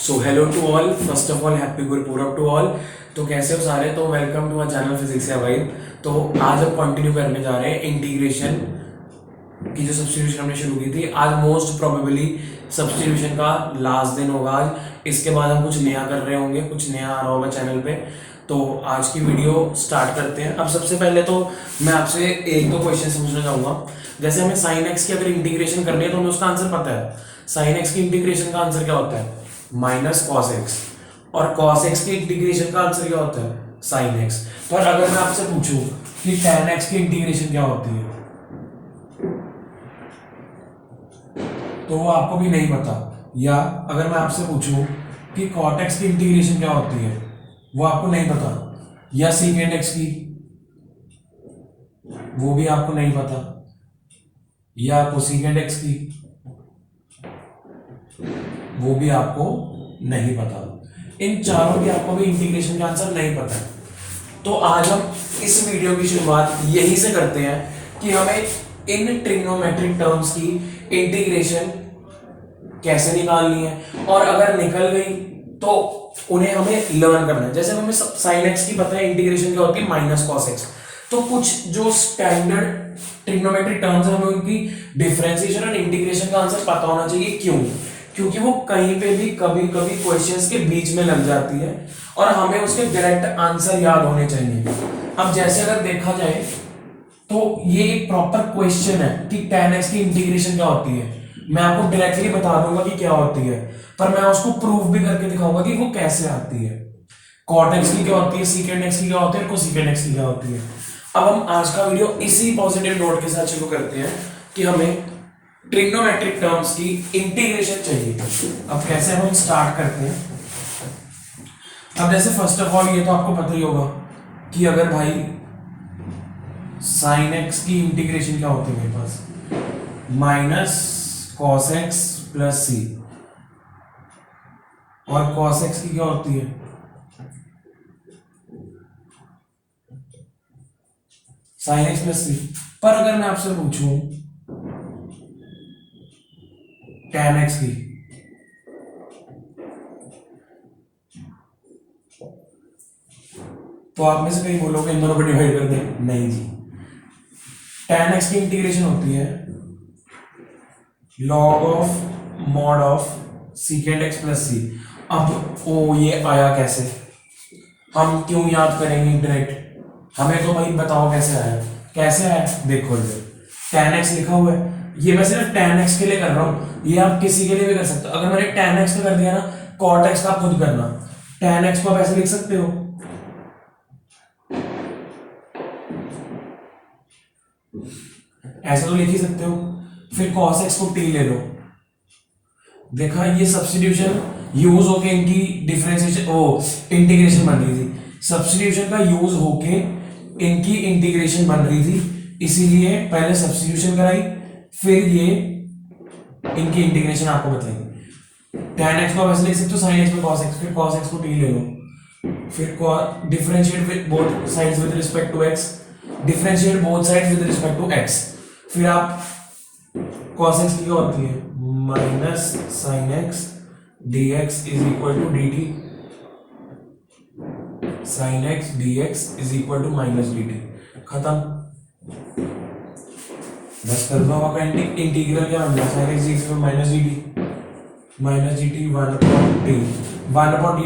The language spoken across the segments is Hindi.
So hello to all, first of all happy Gurpurab to all. तो कैसे हो सारे? तो welcome to our channel physics या वाइब। तो आज हम कंटिन्यू करने जा रहे हैं इंटीग्रेशन की जो सब्स्टिट्यूशन हमने शुरू की थी। आज मोस्ट प्रोबेबली सब्स्टिट्यूशन का लास्ट दिन होगा आज। इसके बाद हम कुछ नया कर रहे होंगे, कुछ नया आ रहा होगा चैनल पे। तो आज की वीडियो स्टार्ट करते हैं। अब सबसे पहले तो मैं आपसे एक दो क्वेश्चन समझना चाहूँगा। जैसे हमें साइन एक्स की अगर इंटीग्रेशन करनी है तो हमें उसका आंसर पता है। साइन एक्स की इंटीग्रेशन का आंसर क्या होता है? Minus cos x. और कॉस एक्स की इंटीग्रेशन का आंसर क्या होता है? Sine x. पर अगर मैं आपसे पूछूं कि tan एक्स की इंटीग्रेशन क्या होती है तो वो आपको भी नहीं पता। या अगर मैं आपसे पूछूं कि cot एक्स की इंटीग्रेशन क्या होती है वो आपको नहीं पता। या secant एक्स की, वो भी आपको नहीं पता। या cosecant एक्स की, वो भी आपको नहीं पता। इन चारों की आपको भी इंटीग्रेशन का आंसर नहीं पता है। तो आज हम इस वीडियो की शुरुआत यहीं से करते हैं कि हमें इन ट्रिग्नोमेट्रिक टर्म्स की इंटीग्रेशन कैसे निकालनी है, और अगर निकल गई तो उन्हें हमें लर्न करना है। जैसे हमें साइन एक्स की पता है इंटीग्रेशन क्या होती है, माइनस कॉस एक्स। तो कुछ जो स्टैंडर्ड ट्रिग्नोमेट्रिक टर्म्स है हमें उनकी डिफरेंशिएशन और इंटीग्रेशन का आंसर पता होना चाहिए। क्यों? क्योंकि वो कहीं पे भी कभी कभी क्वेश्चंस के बीच में लग जाती है और हमें उसके डायरेक्ट आंसर याद होने चाहिए। अब जैसे अगर देखा जाए तो ये एक प्रॉपर क्वेश्चन है कि tan x की इंटीग्रेशन क्या होती है। मैं आपको डायरेक्टली बता दूंगा कि क्या होती है, पर मैं उसको प्रूफ भी करके दिखाऊंगा कि वो कैसे आती है। cot x की क्या होती है, secant x की क्या होती है, cosecant x की क्या होती है। अब हम आज का वीडियो इसी पॉजिटिव नोट के साथ शुरू करते हैं कि हमें ट्रिग्नोमेट्रिक टर्म्स की इंटीग्रेशन चाहिए। अब कैसे हम स्टार्ट करते हैं। अब जैसे फर्स्ट ऑफ ऑल ये तो आपको पता ही होगा कि अगर भाई साइन एक्स की इंटीग्रेशन क्या होती है मेरे पास, माइनस कॉस एक्स प्लस सी। और कॉस एक्स की क्या होती है, साइन एक्स प्लस सी। पर अगर मैं आपसे पूछूं tan एक्स की, तो आप में से कहीं बोलोगे इन दोनों को डिवाइड कर दे। नहीं जी, tan एक्स की इंटीग्रेशन होती है log of mod of secant X plus C. अब ओ ये आया कैसे, हम क्यों याद करेंगे डायरेक्ट, हमें तो भाई बताओ कैसे आया। कैसे आया देखो, इधर tan एक्स लिखा हुआ है। ये मैं सिर्फ tan एक्स के लिए कर रहा हूं, ये आप किसी के लिए भी कर सकते हो। अगर मैंने tan एक्स का कर दिया ना, cot एक्स का आप खुद करना। tan एक्स को आप ऐसे लिख सकते हो, ऐसे तो लिख ही सकते हो। फिर cos x को t ले लो। देखा, ये सब्स्टिट्यूशन यूज होके इनकी डिफरेंशिएशन इंटीग्रेशन बन रही थी। सब्स्टिट्यूशन का यूज होके इनकी इंटीग्रेशन बन रही थी, इसीलिए पहले सब्स्टिट्यूशन कराई, फिर ये इनकी इंटीग्रेशन आपको बताई। tan x को आप ऐसे लिख सकते हो, sin x में cos x, फिर cos x को t ले लो, फिर differentiate with both sides with respect to x, differentiate both sides with respect to x। फिर आप cos x की क्या होती है, minus sin x dx is equal to dt, sin x dx is equal to minus dt। खत्म, बस कर दो। आपका इंटीग्रल क्या बन गया, sin x dx minus dt, minus dt 1/t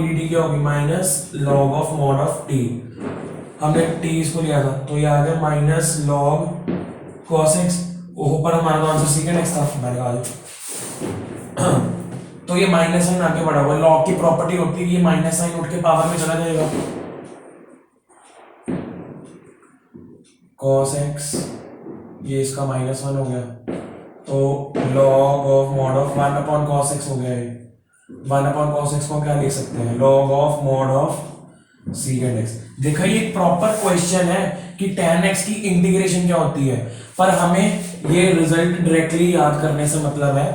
dt क्या होगी, minus log of mod of t। हमने t इसको लिया था तो ये आ गया माइनस log cos x। ऊपर हमारा आंसर secant x था, मैंने कहा तो ये माइनस साइन आगे बढ़ा हुआ। लॉग की प्रॉपर्टी होती है ये माइनस साइन उठ के पावर में चला जाएगा। cos x ये इसका -1 हो गया, तो log of mod of 1/cos x हो गया। ये 1/cos x को क्या लिख सकते हैं, log of mod of secant x। देखा, ये प्रॉपर क्वेश्चन है कि tan x की इंटीग्रेशन क्या होती है, पर हमें ये रिजल्ट डायरेक्टली याद करने से मतलब है,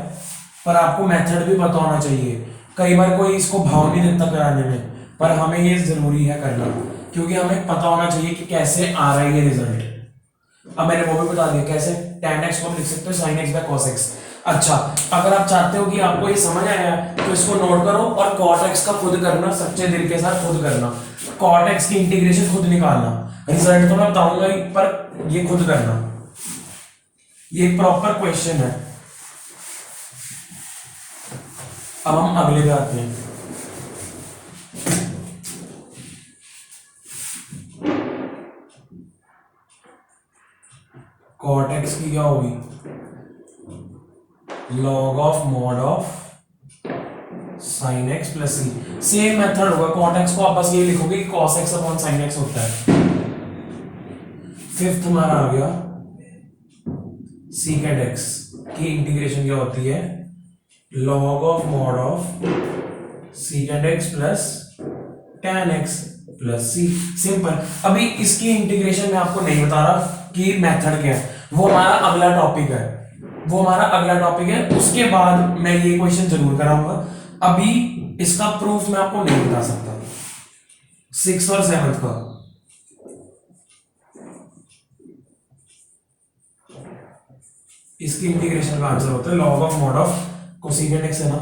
पर आपको मेथड भी पता होना चाहिए। कई बार कोई इसको भाव नहीं देता कराने में, पर हमें ये जरूरी है करना, क्योंकि हमें पता होना चाहिए कि कैसे आ रहा है ये रिजल्ट। अब मैंने वो भी बता दिया कैसे। tan x को हम लिख सकते हैं sin x by cos x। अच्छा, अगर आप चाहते हो कि आपको ये समझ आया तो इसको नोट करो और cot x का खुद करना, सच्चे दिल के साथ खुद करना, cot x की इंटीग्रेशन खुद निकालना। रिजल्ट तो मैं बताऊंगा ही, पर ये खुद करना, ये प्रॉपर क्वेश्चन है। अब हम अगले पे आते हैं। cot x की क्या होगी, log of mod of sin x plus सी। सेम मेथड होगा, cot x को आप बस ये लिखोगे कि cos x upon sin x होता है। फिफ्थ हमारा आ गया secant x की इंटीग्रेशन क्या होती है, log of mod of secant x plus tan x plus सी। सिंपल। अभी इसकी इंटीग्रेशन मैं आपको नहीं बता रहा कि मेथड क्या है, वो हमारा अगला टॉपिक है, वो हमारा अगला टॉपिक है, उसके बाद मैं ये क्वेश्चन जरूर कराऊंगा। अभी इसका प्रूफ मैं आपको नहीं बता सकता। 6th और 7th का इसकी इंटीग्रेशन का आंसर होता है log of mod of cosecant x है ना।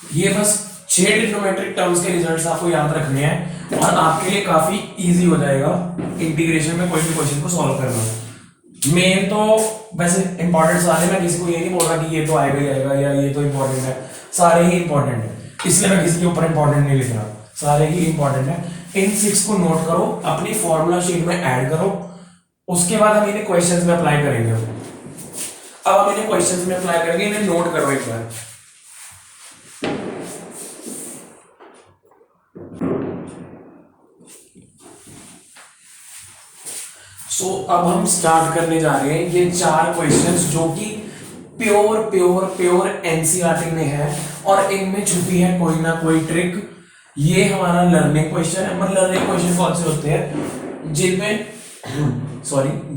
ये बस 6 ट्रिग्नोमेट्रिक टर्म्स के रिजल्ट्स आपको याद रखने हैं और आपके लिए काफी इजी हो जाएगा इंटीग्रेशन में कोई भी क्वेश्चन को सॉल्व करना। मेन तो वैसे इंपॉर्टेंट सारे, मैं किसी को ये नहीं बोल रहा कि ये तो आएगा ही आएगा या ये तो इंपॉर्टेंट है, सारे ही इंपॉर्टेंट है, इसलिए मैं किसी के ऊपर इंपॉर्टेंट नहीं लिख रहा, सारे ही इंपॉर्टेंट है। इन 6 को नोट करो, अपनी फॉर्मूला शीट में ऐड करो, उसके बाद हम इन्हें क्वेश्चंस में अप्लाई करेंगे। अब हम इन्हें क्वेश्चंस में अप्लाई करेंगे, इन्हें नोट करो एक बार। अब हम स्टार्ट करने जा रहे हैं ये 4 क्वेश्चंस जो कि प्योर एनसीईआरटी में है और इनमें छुपी है कोई ना कोई ट्रिक। ये हमारा लर्निंग क्वेश्चन है। मतलब लर्निंग क्वेश्चन कौन से होते हैं,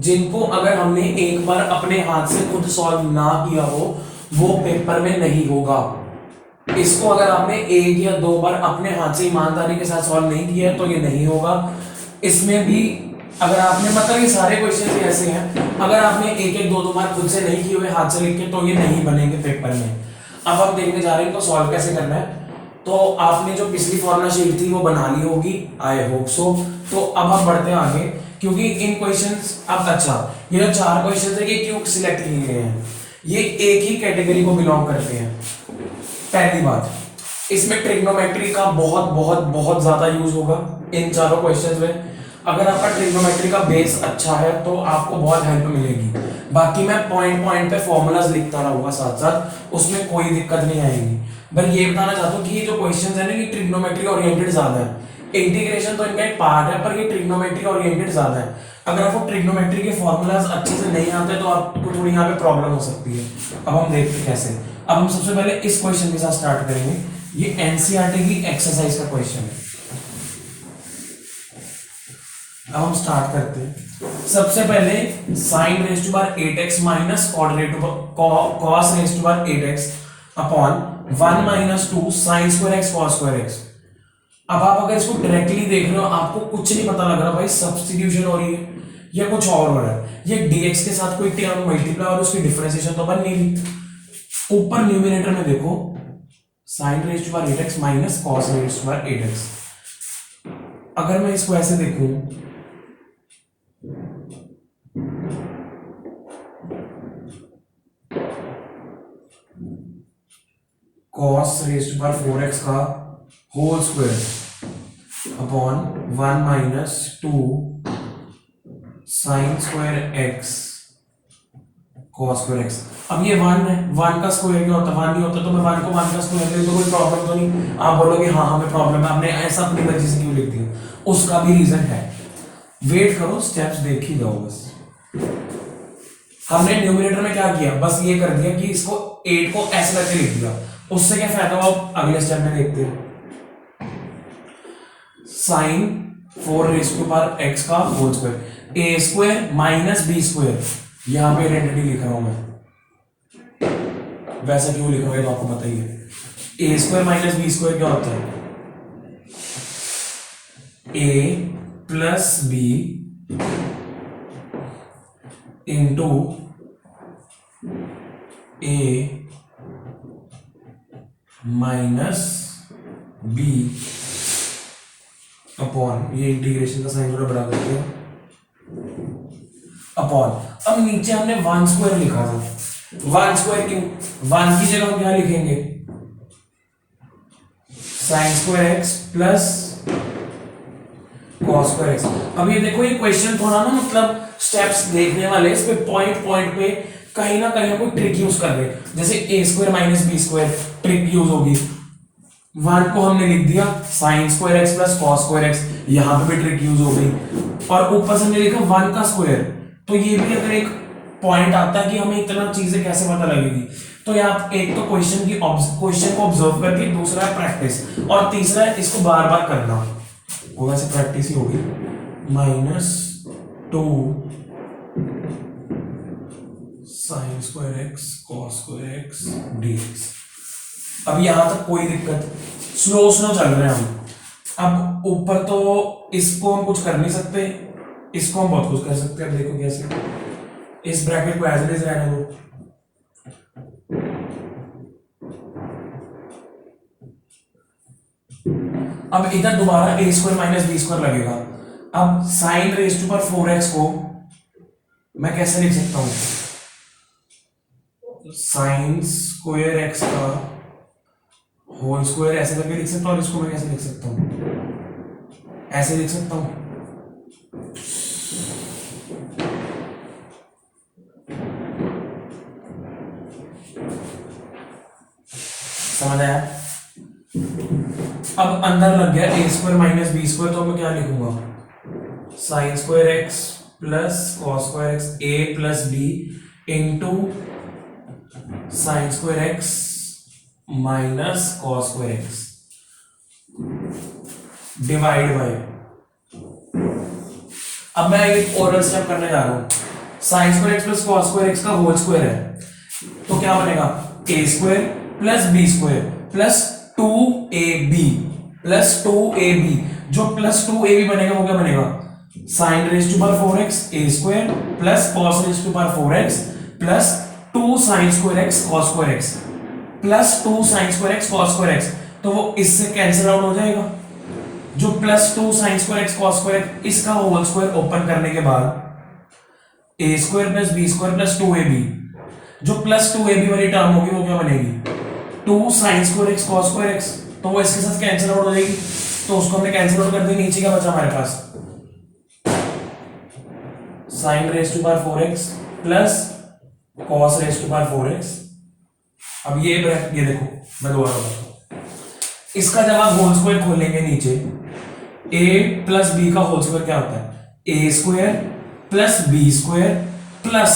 जिनको अगर हमने एक बार अपने हाथ से खुद सॉल्व ना किया हो वो पेपर में नहीं होगा। इसको अगर आपने 1 या 2 बार अपने हाथ से ईमानदारी के साथ सॉल्व नहीं किया तो ये नहीं होगा। इसमें भी अगर आपने, मतलब ये सारे क्वेश्चन ऐसे हैं, अगर आपने 1-2 बार खुद से नहीं किए हुए हाथ से लिख के तो ये नहीं बनेंगे पेपर में। अब हम देखने जा रहे हैं इनको सॉल्व कैसे करना है। तो आपने जो पिछली फॉर्मूला शीट थी वो बना ली होगी, आई होप सो। तो अब हम बढ़ते हैं आगे, क्योंकि इन क्वेश्चंस अब अच्छा, ये जो 4 क्वेश्चंस है ये क्यों सिलेक्ट किए गए हैं, ये एक ही कैटेगरी को बिलोंग करते हैं। पहली बात, इसमें ट्रिग्नोमेट्री का बहुत ज्यादा यूज होगा इन चारों क्वेश्चंस में। अगर आपका ट्रिग्नोमेट्री का बेस अच्छा है तो आपको बहुत हेल्प मिलेगी। बाकी मैं पॉइंट पे फॉर्मूलाज लिखता रहूंगा साथ साथ, उसमें कोई दिक्कत नहीं आएगी। बस ये बताना चाहता हूँ कि ये जो क्वेश्चंस है ना, ये ट्रिग्नोमेट्री ओरिएंटेड ज्यादा है। इंटीग्रेशन तो इनका एक पार्ट है पर ये ट्रिग्नोमेट्री ओरिएंटेड ज्यादा है। अगर आपको ट्रिग्नोमेट्री के फॉर्मूलाज अच्छे से नहीं आते तो आपको थोड़ी यहाँ पे प्रॉब्लम हो सकती है। अब हम देखते हैं कैसे। अब हम सबसे पहले इस क्वेश्चन के साथ स्टार्ट करेंगे। ये एनसीईआरटी की एक्सरसाइज का क्वेश्चन है। अब हम स्टार्ट करते हैं। सबसे पहले sine raise to power 8x minus cos raise to power 8x upon 1 minus 2 sine square x cos square x। अब आप अगर इसको डायरेक्टली देख रहे हो आपको कुछ नहीं पता लग रहा भाई सब्स्टिट्यूशन हो रही है या कुछ और हो रहा है। ये dx के साथ कोई टर्म मल्टीप्लाई और उसकी डिफरेंशिएशन तो बन नहीं रही। ऊपर न्यूमरेटर में देखो sine raise to power 8x minus cos raise to power 8x। अगर मैं इसको ऐसे देखूं cos raise to power 4x का whole square upon 1 minus 2 sine square x cos square x। अब ये 1 है, 1 का स्क्वायर क्या होता है, 1 नहीं होता, तो मैं 1 को 1 का स्क्वायर ले तो कोई प्रॉब्लम तो नहीं। आप बोलोगे हाँ हमें प्रॉब्लम है, आपने ऐसा अपनी मर्जी से क्यों लिख दिया, उसका भी रीजन है। वेट करो, स्टेप्स देख ही जाओ बस। हमने न्यूमरेटर में क्या किया, बस ये कर दिया कि इसको 8 को ऐसे करके लिख दिया। उससे क्या फायदा हुआ अगले स्टेप में देखते हैं। Sine 4 raise to power x का whole square, a square minus b square. यहां पे आइडेंटिटी लिख रहा हूं मैं, वैसा क्यों लिख रहा हूं तो आपको बताइए। a square minus b square क्या होता है, a plus b into a minus b upon, ये इंटीग्रेशन का साइन थोड़ा बड़ा कर दिया, अपॉन, अब नीचे हमने 1 स्क्वायर लिखा था, 1 स्क्वायर क्यों, 1 की जगह हम क्या लिखेंगे, sign square X plus cos square x. अब ये देखो, ये क्वेश्चन थोड़ा ना मतलब स्टेप्स देखने वाले, इस पे पॉइंट पॉइंट पे कहीं ना कहीं कोई ट्रिक यूज कर रहे हैं, जैसे A square minus B square trick use होगी, 1 को हमने लिख दिया sine square X plus cos square X, यहां पे भी ट्रिक यूज हो गई, और ऊपर से हमने लिखा 1 का स्क्वायर, तो ये भी अगर एक पॉइंट आता है कि हमें इतना चीजें कैसे पता लगेगी, तो यहाँ एक तो क्वेश्चन को ऑब्जर्व करके, दूसरा है प्रैक्टिस, और तीसरा है इसको बार बार करना, वो वैसे प्रैक्टिस ही होगी, -2 sine square X cos square x dx। अब यहां तक कोई दिक्कत, स्लो चल रहे हैं हम। अब ऊपर तो इसको हम कुछ कर नहीं सकते, इसको हम बहुत कुछ कर सकते हैं। अब देखो कैसे, इस ब्रैकेट को एज इट इज रहने दो, अब इधर दोबारा ए स्क्वायर माइनस बी स्क्वायर लगेगा। अब sign raise to power 4x को मैं कैसे लिख सकता हूं, साइन स्क्वायर एक्स का होल स्क्वायर ऐसे करके लिख सकता हूं, और इसको मैं कैसे लिख सकता हूं, ऐसे लिख सकता हूं। समझ आया? अब अंदर लग गया A square minus B square, तो मैं क्या लिखूंगा, sine square X plus cos square X A plus B into sine square X minus cos square X divide by. अब मैं एक और स्टेप करने जा रहा हूं, sine square X plus cos square X का होल स्क्वायर है, तो क्या बनेगा, A square plus B square plus 2ab plus 2ab, जो प्लस 2ab बनेगा वो क्या बनेगा, sine raise to power 4x A square plus cos raise to power 4x plus 2 sine square X cos square X plus 2 sine square X cos square X, तो वो इससे कैंसिल आउट हो जाएगा, जो plus 2 sine square X cos square X, इसका होल स्क्वायर ओपन करने के बाद A square plus B square plus 2ab, जो प्लस 2ab वाली टर्म होगी वो क्या बनेगी, 2 sine square X cos square X, तो वो इसके साथ कैंसिल आउट हो जाएगी, तो उसको हमने कैंसिल आउट कर दिया। नीचे क्या बचा हमारे पास, sine raise to power 4x plus cos raise to power 4x। अब ये देखो, मैं दोबारा बताता हूं, इसका जब आप होल स्क्वायर खोलेंगे नीचे, a प्लस बी का होल स्क्वायर क्या होता है, A square plus B square plus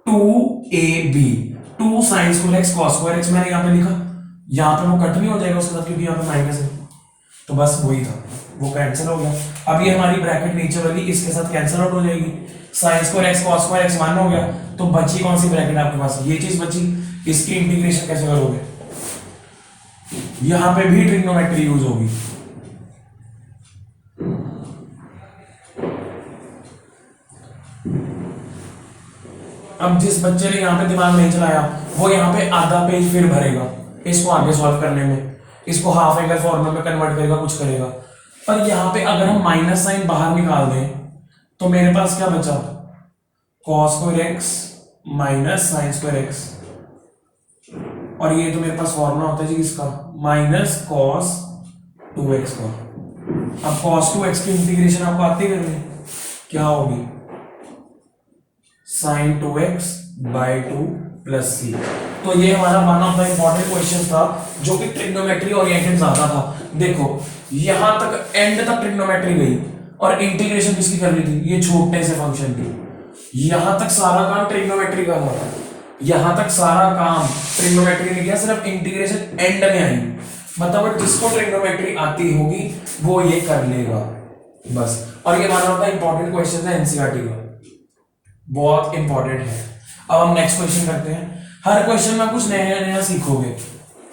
2ab, 2 sine square X cos square X, मैंने यहां पे लिखा, यहां पे वो कट नहीं हो जाएगा उसके साथ क्योंकि यहां पे माइनस है, तो बस वही था, वो कैंसिल हो गया। अब ये हमारी ब्रैकेट नीचे वाली इसके साथ कैंसिल आउट हो जाएगी, sign square X cos square x मान हो गया, तो बची कौन सी ब्रैकेट आपके पास, ये चीज बची, इसकी इंटीग्रेशन कैसे करोगे, यहां पे भी ट्रिग्नोमेट्री यूज होगी। अब जिस बच्चे ने यहां पे दिमाग नहीं चलाया, वो यहां पे आधा पेज फिर भरेगा इसको आगे सॉल्व करने में, इसको हाफ एंगल फॉर्मूला में कन्वर्ट करेगा, कुछ करेगा, पर यहां पे अगर हम माइनस साइन बाहर निकाल दें तो मेरे पास क्या बचा, cos square X minus sign square x, और ये तो मेरे पास फॉर्मूला होता है जी इसका, माइनस कॉस 2x का। अब कॉस 2x की इंटीग्रेशन आपको आती है करनी, क्या होगी, साइन 2x बाई 2 प्लस सी। तो ये हमारा one of the important question था जो कि ट्रिग्नोमेट्री ओरिएंटेड ज्यादा था। देखो यहां तक एंड तक ट्रिग्नोमेट्री गई और इंटीग्रेशन किसकी कर रही थी, ये छोटे से फंक्शन की। यहां तक सारा काम ट्रिग्नोमेट्री का था, यहां तक सारा काम ट्रिग्नोमेट्री ने किया, सिर्फ इंटीग्रेशन एंड में आई। मतलब जिसको ट्रिग्नोमेट्री आती होगी वो ये कर लेगा बस। और ये one of the important question है एनसीईआरटी का, बहुत इंपॉर्टेंट है। अब हम नेक्स्ट क्वेश्चन करते हैं। हर क्वेश्चन में कुछ नया नया सीखोगे,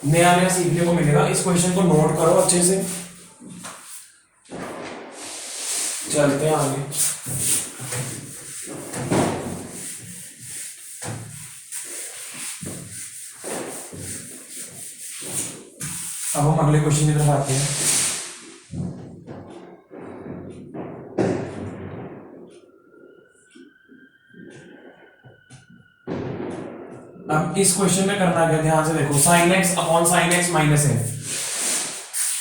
नया नया सीखने को मिलेगा। इस क्वेश्चन को नोट करो अच्छे से, चलते हैं आगे। अब हम अगले क्वेश्चन की तरफ आते हैं। अब इस क्वेश्चन में करना क्या, ध्यान से देखो, sine x upon sine X minus है।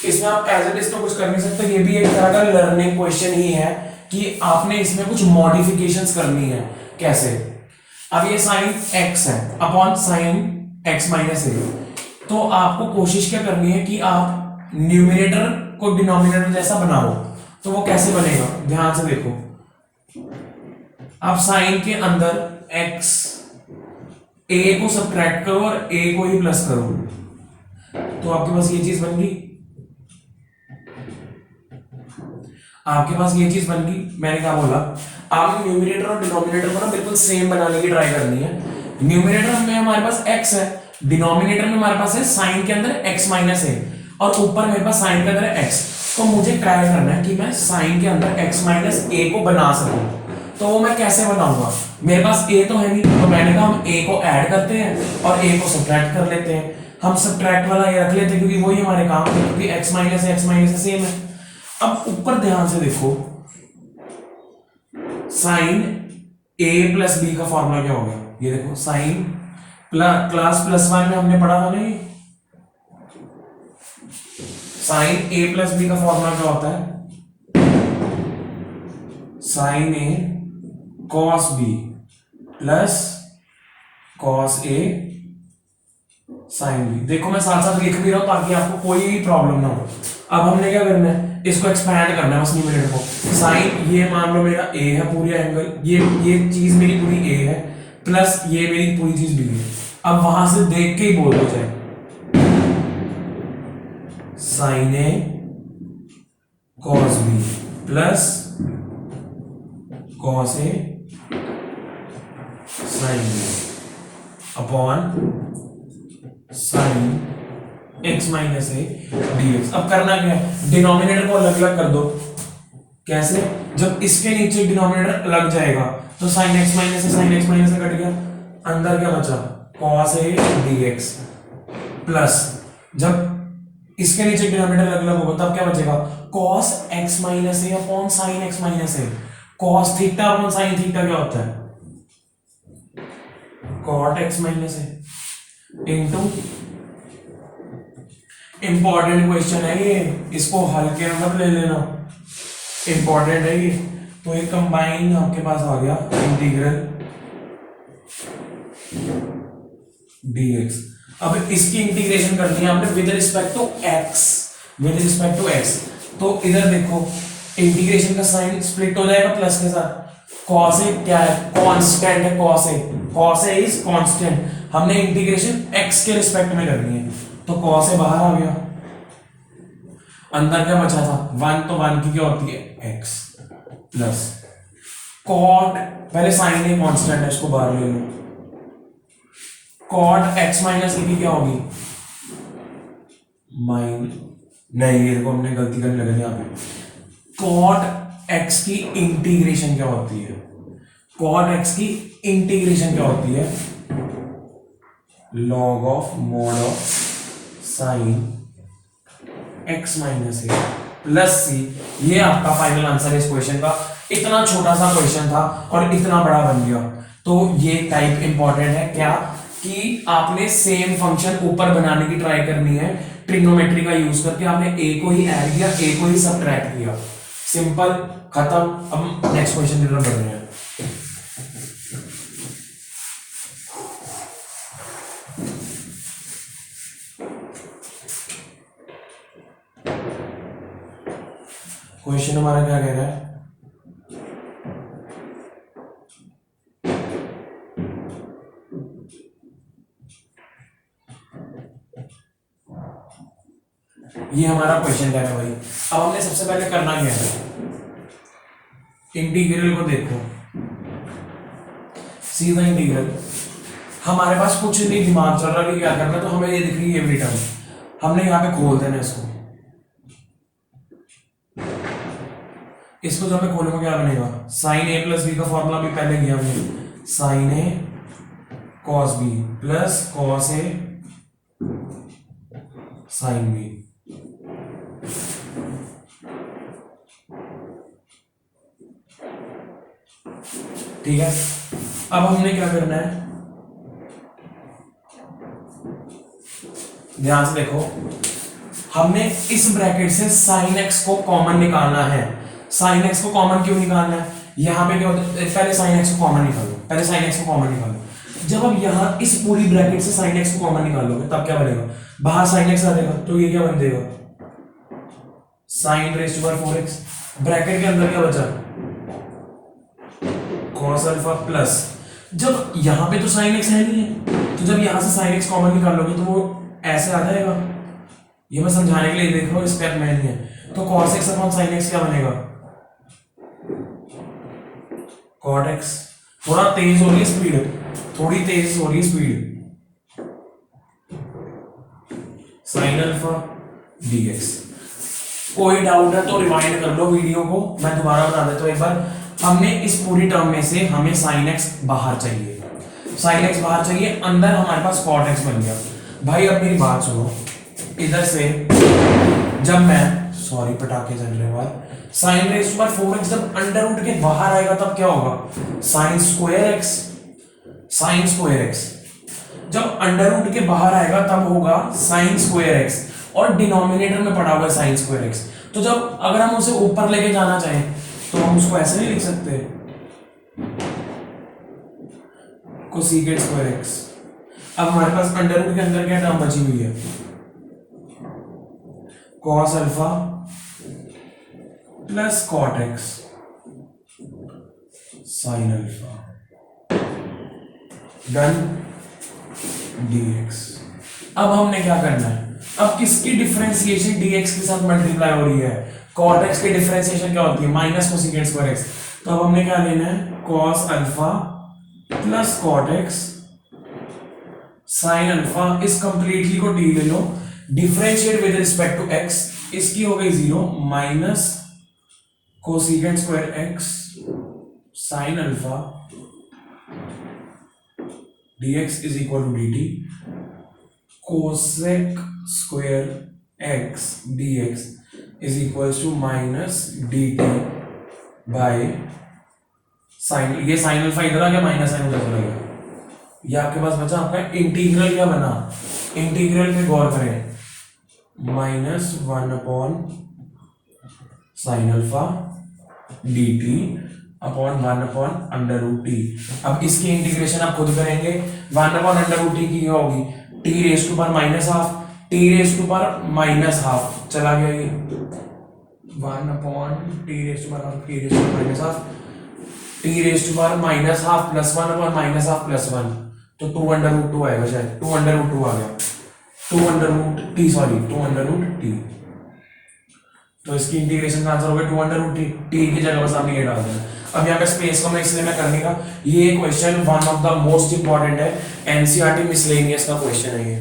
इसमें आप एज इट इज तो कुछ कर नहीं सकते, ये भी एक तरह का लर्निंग क्वेश्चन ही है कि आपने इसमें कुछ मॉडिफिकेशंस करनी है। कैसे? अब ये साइन एक्स है अपॉन साइन एक्स माइनस है, तो आपको कोशिश क्या करनी है कि आप न्यूमरेटर को डिनोमिनेटर जैसा बनाओ। तो वो कैसे बनेगा, ध्यान से देखो, आप साइन के अंदर x a को सब्ट्रैक्ट करो और a को ही प्लस करो, तो आपके पास ये चीज बन गई। आपके पास ये चीज बन गई। मैंने क्या बोला, आपने न्यूमरेटर और डिनोमिनेटर को ना बिल्कुल सेम बनाने की ट्राई करनी है। न्यूमरेटर में हमारे पास x है, डिनोमिनेटर में हमारे पास है साइन के अंदर x माइनस है, और ऊपर मेरे पास साइन के अंदर है x। तो मुझे ट्राई करना है कि मैं साइन के अंदर x माइनस a को बना सकूं। तो वो मैं कैसे बनाऊंगा, मेरे पास a तो है नहीं, तो मैंने कहा हम a को ऐड करते हैं और a को सब्ट्रैक्ट कर लेते हैं। हम सब्ट्रैक्ट वाला ये रख लेते हैं क्योंकि वही हमारे काम है, क्योंकि x माइनस सेम है। अब ऊपर ध्यान से देखो, साइन a प्लस बी का फॉर्मूला क्या होगा, ये देखो, साइन क्लास प्लस वन में हमने पढ़ा था ना, ये साइन a प्लस बी का फॉर्मूला क्या होता है, sine a cos b plus cos a sine b। देखो मैं साथ साथ लिख भी रहा हूं ताकि आपको कोई प्रॉब्लम ना हो। अब हमने क्या करना है, इसको एक्सपैंड करना है बस न्यूमरेटर को। साइन ये मान लो मेरा a है पूरी एंगल, ये चीज मेरी पूरी a है, प्लस ये मेरी पूरी चीज b है। अब वहां से देख के ही बोल दो चाहे, sine a cos b plus cos a sine b upon sine x minus a dx। अब करना क्या है, डिनोमिनेटर को अलग अलग कर दो। कैसे? जब इसके नीचे डिनोमिनेटर लग जाएगा तो साइन एक्स माइनस से कट गया, अंदर क्या बचा, कॉस ए dx, प्लस जब इसके नीचे डिनोमिनेटर अलग अलग होगा तब क्या बचेगा, cos X minus A upon sine X minus A. Cos theta upon sine theta क्या होता है, cot X minus A into, important question है ये, इसको हल्के में मत ले लेना, इंपॉर्टेंट है ये। तो ये कंबाइन आपके पास आ गया इंटीग्रल dx। अब इसकी इंटीग्रेशन करनी है आपने विद रिस्पेक्ट टू x, तो इधर देखो इंटीग्रेशन का साइन स्प्लिट हो जाएगा प्लस के साथ। cos a क्या है, कांस्टेंट है, cos a इज कांस्टेंट। हमने इंटीग्रेशन x के रिस्पेक्ट में करनी है, तो cos a बाहर आ गया, अंदर क्या बचा था 1, तो 1 की क्या होती है x, प्लस cot, पहले साइन ए कांस्टेंट है, इसको बाहर ले लो, cot x माइनस ए की क्या होगी, नहीं ये देखो हमने गलती करने लगे यहाँ पे। cot x की इंटीग्रेशन क्या होती है, cot x की इंटीग्रेशन क्या होती है, log of mod of sine x minus A plus C. ये आपका फाइनल आंसर है इस क्वेश्चन का। इतना छोटा सा क्वेश्चन था और इतना बड़ा बन गया। तो ये टाइप इंपॉर्टेंट है क्या, कि आपने सेम फंक्शन ऊपर बनाने की ट्राई करनी है ट्रिग्नोमेट्री का यूज करके। आपने a को ही ऐड किया, a को ही सब्ट्रैक्ट किया, सिंपल, खत्म। अब नेक्स्ट क्वेश्चन की तरफ बढ़ रहे हैं। क्वेश्चन हमारा क्या कह रहा है, ये हमारा क्वेश्चन कह रहा है भाई। अब हमने सबसे पहले करना क्या है, इंटीग्रल को देखो, सीधा इंटीग्रल। हमारे पास कुछ नहीं दिमाग चल रहा कि क्या करना, तो हमें ये दिख रही है एवरी टर्म, हमने यहाँ पे खोल देना इसको। इसको जब मैं खोलूंगा क्या बनेगा, साइन ए प्लस बी का फॉर्मूला भी पहले किया हमने, sign A cos B plus cos A sine B ठीक है, अब हमने क्या करना है, ध्यान से देखो, हमने इस ब्रैकेट से साइन एक्स को कॉमन निकालना है। साइन एक्स को कॉमन क्यों निकालना है, यहां पे क्या होता है, पहले साइन एक्स को कॉमन निकालो, पहले साइन एक्स को कॉमन निकालो। जब अब यहां इस पूरी ब्रैकेट से साइन एक्स को कॉमन निकालोगे तब क्या बनेगा, बाहर साइन एक्स आ जाएगा, तो ये क्या बन जाएगा, sine raise to power 4x। Bracket के अंदर क्या बचा, cos अल्फा प्लस, जब यहां पे तो साइन एक्स है नहीं है, तो जब यहां से साइन एक्स कॉमन निकालोगे तो वो ऐसे आ जाएगा। ये मैं समझाने के लिए देख रहा हूं, स्टेप में नहीं है। तो cos x upon sin x क्या बनेगा, cot x। थोड़ा तेज हो रही है स्पीड, थोड़ी तेज हो रही है स्पीड, sin अल्फा dx। कोई डाउट है तो रिवाइंड कर लो वीडियो को, मैं दोबारा बता देता हूं एक बार। हमने इस पूरी टर्म में से हमें sin x बाहर चाहिए, sin x बाहर चाहिए, अंदर हमारे पास cot x बन गया। भाई अब मेरी बात सुनो, इधर से जब मैं, सॉरी पटाखे चल रहे बाहर, sign raise to power 4x जब अंडर रूट के बाहर आएगा तब क्या होगा, sign square x। Sign square x जब अंडर रूट के बाहर आएगा तब होगा साइन स्क्वायर x, और डिनोमिनेटर में पड़ा हुआ है साइन स्क्वायर x। तो जब अगर हम उसे ऊपर लेके जाना चाहें तो हम उसको ऐसे नहीं लिख सकते, कोसेकेंट स्क्वायर x। अब हमारे पास अंडर रूट के अंदर क्या टर्म बची हुई है, cos alpha plus cot x sin alpha done dx। अब हमने क्या करना है, अब किसकी डिफरेंशिएशन dx के साथ मल्टीप्लाई हो रही है, cot x की डिफरेंशिएशन क्या होती है, माइनस कोसेकेंट स्क्वायर x। तो अब हमने क्या लेना है, cos alpha plus cot x sin alpha, इस कंप्लीटली को d ले लो, differentiate with respect to x, इसकी हो गई 0 minus cosecant square x sin alpha dx is equal to dt, cosec square x dx is equal to minus dt by sine, ये साइन अल्फा इधर आ गया, माइनस साइन उधर चला गया, ये आपके पास बचा आपका इंटीग्रल। क्या बना, इंटीग्रल पे गौर करें, minus 1 upon sine alpha d t upon 1 upon under root t. अब इसकी इंटीग्रेशन आप खुद करेंगे, 1 अपॉन अंडर रूट टी की क्या होगी, t raise to power minus half, t raise to power minus half चला गया, ये 1 upon t raise to power t raise to power minus half, t raise to power minus half plus 1 upon minus half plus 1, तो 2 अंडर रूट 2 आएगा, शायद 2 अंडर रूट 2 आ गया, 2 under root t, sorry 2 under root t. तो इसकी इंटीग्रेशन का आंसर होगा 2 अंडर रूट टी, टी की जगह बस आपने ये डाल देना। अब यहाँ पे स्पेस को मैं इसलिए मैं करने का, ये question one of the most important है, एनसीईआरटी मिसलेनियस का क्वेश्चन है ये,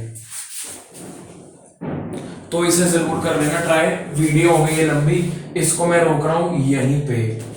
तो इसे जरूर कर लेना ट्राई। वीडियो हो गई है लंबी, इसको मैं रोक रहा हूँ यहीं पे।